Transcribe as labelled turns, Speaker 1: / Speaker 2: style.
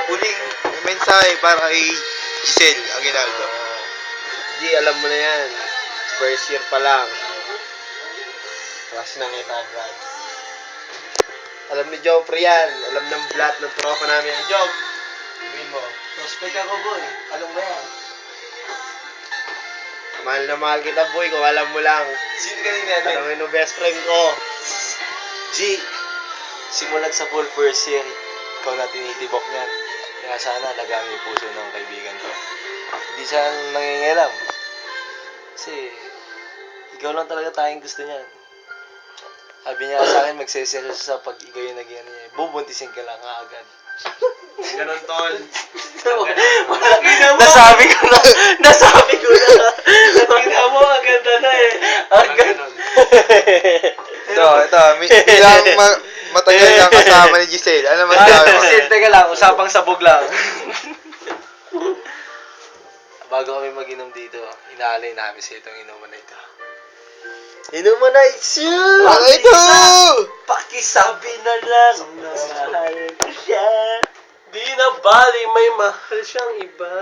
Speaker 1: Huling mensahe para kay Giselle Aguinaldo.
Speaker 2: G, alam mo na yan. First year pa lang. Crush na kita, Brad. Alam ni Joffrey yan. Alam ng blat ng tropa namin yan. Job, sabihin mo.
Speaker 3: Prospect ako, boy. Alam mo yan.
Speaker 2: Mahal na mahal kita, boy. Kung alam mo lang.
Speaker 3: Sino kanina?
Speaker 2: Tanongin mo best friend ko.
Speaker 3: G, simulat sa full first year, ikaw na tinitibok niyan. Kaya sana lagang yung puso ng kaibigan ko. Hindi siya nangingialam. Kasi, ikaw lang talaga tayong gusto niyan. Sabi niya sa akin, magseseryoso sa pag ikaw yung naging niya. Bubuntisin ka lang agad.
Speaker 2: Ganon, tol.
Speaker 3: Malaki na mo! Nasabi ko na! Tingnan mo, ang ganda na eh. Ang ganda.
Speaker 1: Ito, bilang matagal kang kasama ni Giselle. Ano masasabi mo?
Speaker 3: Giselle, teka lang, usapang sabog lang. Bago kami mag-inom dito, inaalay namin sa itong inuman na ito. Inuman na ito!
Speaker 1: Ano ito?
Speaker 3: Pakisabi na lang na mahal ko siya. Di na bali, may mahal siyang iba.